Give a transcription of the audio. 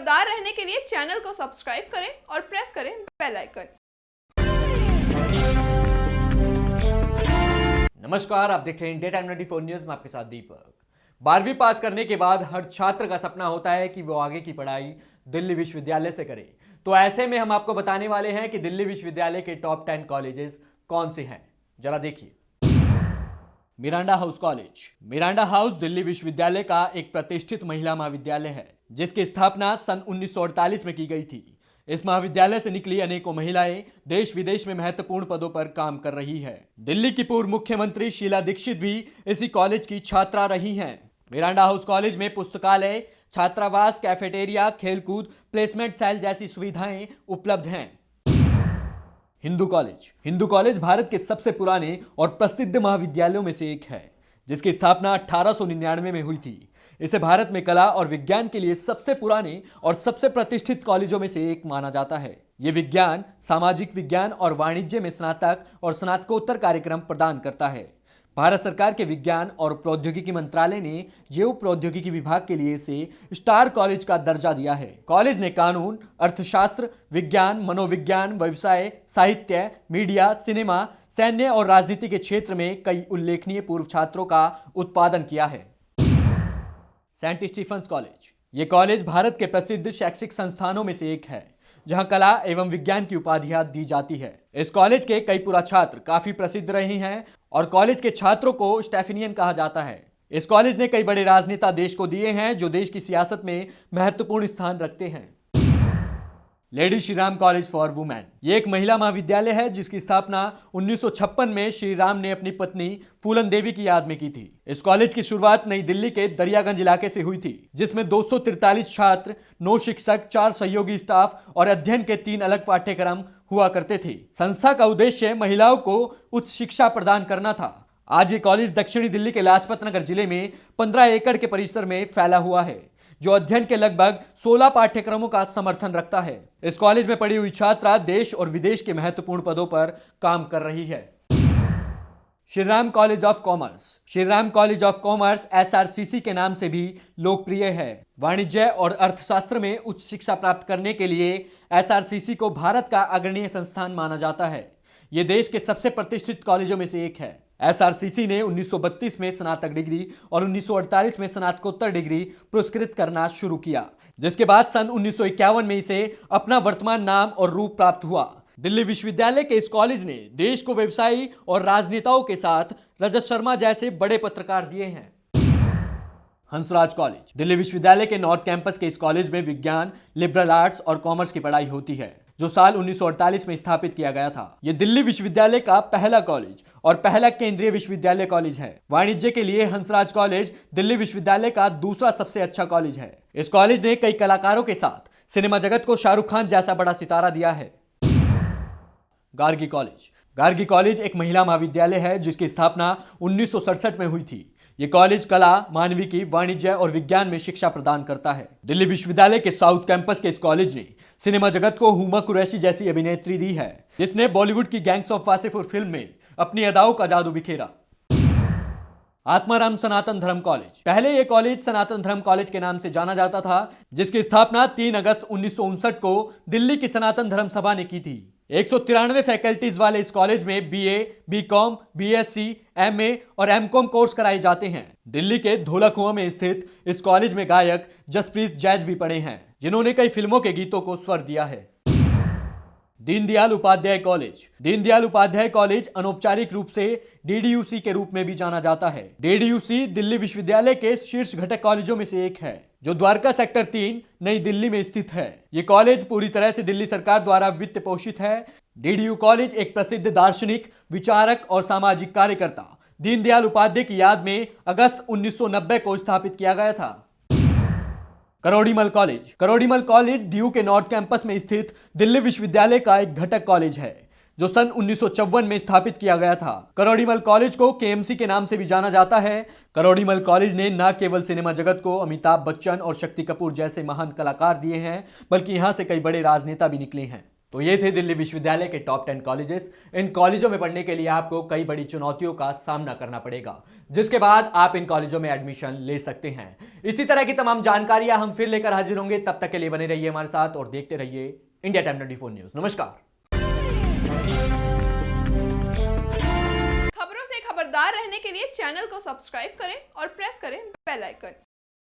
खबरदार रहने के लिए चैनल को सब्सक्राइब करें और प्रेस करें बेल आइकन। नमस्कार, आप देख रहे हैं इंडिया टाइम 94 न्यूज में आपके साथ दीपक। 12वीं पास करने के बाद हर छात्र का सपना होता है कि वो आगे की पढ़ाई दिल्ली विश्वविद्यालय से करे। तो ऐसे में हम आपको बताने वाले हैं कि दिल्ली विश्वविद्यालय के टॉप 10 कॉलेजेस कौन से हैं। जरा देखिए। Miranda house college. Miranda house Delhi विश्वविद्यालय का एक प्रतिष्ठित महिला महाविद्यालय है, जिसकी स्थापना सन 1948 में की गई थी। इस महाविद्यालय से निकली अनेकों महिलाएं देश विदेश में महत्वपूर्ण पदों पर काम कर रही है। दिल्ली की पूर्व मुख्यमंत्री शीला दीक्षित भी इसी कॉलेज की छात्रा रही हैं। मिरांडा हाउस कॉलेज में पुस्तकालय, छात्रावास, कैफेटेरिया, खेलकूद, प्लेसमेंट सेल जैसी सुविधाएं उपलब्ध हैं। हिंदू कॉलेज। हिंदू कॉलेज भारत के सबसे पुराने और प्रसिद्ध महाविद्यालयों में से एक है, जिसकी स्थापना 1899 में हुई थी। इसे भारत में कला और विज्ञान के लिए सबसे पुराने और सबसे प्रतिष्ठित कॉलेजों में से एक माना जाता है। यह विज्ञान, सामाजिक विज्ञान और वाणिज्य में स्नातक और स्नातकोत्तर कार्यक्रम प्रदान करता है। भारत सरकार के विज्ञान और प्रौद्योगिकी मंत्रालय ने जैव प्रौद्योगिकी विभाग के लिए इसे स्टार कॉलेज का दर्जा दिया है। कॉलेज ने कानून, अर्थशास्त्र, विज्ञान, मनोविज्ञान, व्यवसाय, साहित्य, मीडिया, सिनेमा, सैन्य और राजनीति के क्षेत्र में कई उल्लेखनीय पूर्व छात्रों का उत्पादन किया है। Saint Stephen's College. यह कॉलेज भारत के प्रसिद्ध शैक्षिक संस्थानों में से एक है, जहां कला एवं विज्ञान की उपाधियां दी जाती है। इस कॉलेज के कई पूर्व छात्र काफी प्रसिद्ध रहे हैं और कॉलेज के छात्रों को स्टेफेनियन कहा जाता है। इस कॉलेज ने कई बड़े राजनेता देश को दिए हैं, जो देश की सियासत में महत्वपूर्ण स्थान रखते हैं। Lady Shri Ram college for women. यह एक महिला महाविद्यालय है, जिसकी स्थापना 1956 में श्री राम ने अपनी पत्नी फूलन देवी की याद में की थी। इस कॉलेज की शुरुआत नई दिल्ली के दरियागंज इलाके से हुई थी, जिसमें 243 छात्र, 9 शिक्षक, 4 सहयोगी स्टाफ और अध्ययन के 3 अलग पाठ्यक्रम हुआ करते थे। संस्था का उद्देश्य महिलाओं को उच्च शिक्षा प्रदान करना था। आज ये कॉलेज दक्षिणी दिल्ली के लाजपत नगर जिले में 15 एकड़ के परिसर में फैला हुआ है, जो अध्ययन के लगभग 16 पाठ्यक्रमों का समर्थन रखता है। इस कॉलेज में पढ़ी हुई छात्रा देश और विदेश के महत्वपूर्ण पदों पर काम कर रही है। Shri Ram college of commerce. Shri Ram college of commerce SRCC के नाम से भी लोकप्रिय है। वाणिज्य और अर्थशास्त्र में उच्च शिक्षा प्राप्त करने के लिए SRCC को भारत का अग्रणीय संस्थान माना जाता है। यह देश के सबसे प्रतिष्ठित कॉलेजों में से एक है। SRCC ने 1932 में स्नातक डिग्री और 1948 में स्नातकोत्तर डिग्री पुरस्कृत करना शुरू किया, जिसके बाद सन 1951 में इसे अपना वर्तमान नाम और रूप प्राप्त हुआ। दिल्ली विश्वविद्यालय के इस कॉलेज ने देश को व्यवसायी और राजनेताओं के साथ रजत शर्मा जैसे बड़े पत्रकार दिए हैं। हंसराज कॉलेज। दिल्ली विश्वविद्यालय के नॉर्थ कैंपस के इस कॉलेज में विज्ञान, लिबरल आर्ट्स और कॉमर्स की पढ़ाई होती है, जो साल 1948 में स्थापित किया गया था। यह दिल्ली विश्वविद्यालय का पहला कॉलेज और पहला केंद्रीय विश्वविद्यालय कॉलेज है। वाणिज्य के लिए हंसराज कॉलेज दिल्ली विश्वविद्यालय का दूसरा सबसे अच्छा कॉलेज है। इस कॉलेज ने कई कलाकारों के साथ सिनेमा जगत को शाहरुख खान जैसा बड़ा सितारा दिया है। गार्गी कॉलेज। गार्गी कॉलेज एक महिला महाविद्यालय है, जिसकी स्थापना 1967 में हुई थी। यह कॉलेज कला, मानविकी, वाणिज्य और विज्ञान में शिक्षा प्रदान करता है। दिल्ली विश्वविद्यालय के साउथ कैंपस के इस कॉलेज ने सिनेमा जगत को हुमा कुरैशी जैसी अभिनेत्री दी है, जिसने बॉलीवुड की गैंग्स ऑफ वासेपुर फिल्म में अपनी अदाओं का जादू बिखेरा। आत्माराम सनातन धर्म कॉलेज। पहले यह कॉलेज सनातन धर्म कॉलेज के नाम से जाना जाता था, जिसकी स्थापना 3 अगस्त 1959 को दिल्ली की सनातन धर्म सभा ने की थी। 193 फैकल्टीज वाले इस कॉलेज में BA, BCom, BSc, MA और MCom कोर्स कराए जाते हैं। दिल्ली के धौला कुआं में स्थित इस कॉलेज में गायक जसप्रीत जैज भी पढ़े हैं, जिन्होंने कई फिल्मों के गीतों को स्वर दिया है। दीनदयाल उपाध्याय कॉलेज। दीनदयाल उपाध्याय कॉलेज अनौपचारिक रूप से DDUC के रूप में भी जाना जाता है। DDUC दिल्ली विश्वविद्यालय के शीर्ष घटक कॉलेजों में से एक है, जो द्वारका सेक्टर 3 नई दिल्ली में स्थित है। यह कॉलेज पूरी तरह से दिल्ली सरकार द्वारा वित्त पोषित है। DDU कॉलेज एक प्रसिद्ध दार्शनिक, विचारक और सामाजिक कार्यकर्ता दीनदयाल उपाध्याय की याद में अगस्त 1990 को स्थापित किया गया था। Kirori Mal college. Kirori Mal college DU के नॉर्थ कैंपस में स्थित दिल्ली विश्वविद्यालय का एक घटक कॉलेज है, जो सन 1954 में स्थापित किया गया था। करोड़ीमल कॉलेज को KMC के नाम से भी जाना जाता है। करोड़ीमल कॉलेज ने न केवल सिनेमा जगत को अमिताभ बच्चन और शक्ति कपूर जैसे महान कलाकार दिए हैं, बल्कि यहां से कई बड़े राजनेता भी निकले हैं। तो ये थे दिल्ली विश्वविद्यालय के टॉप 10 कॉलेजेस। इन कॉलेजों में पढ़ने के लिए आपको कई बड़ी चुनौतियों का सामना करना पड़ेगा, जिसके बाद आप इन कॉलेजों में एडमिशन ले सकते हैं। इसी तरह की तमाम जानकारियां हम फिर लेकर हाजिर होंगे। तब तक के लिए बने रहिए हमारे साथ और देखते रहिए इंडिया टाइम 24 न्यूज। नमस्कार। खबरों से खबरदार रहने के लिए चैनल को सब्सक्राइब करें और प्रेस करें बेल आइकन।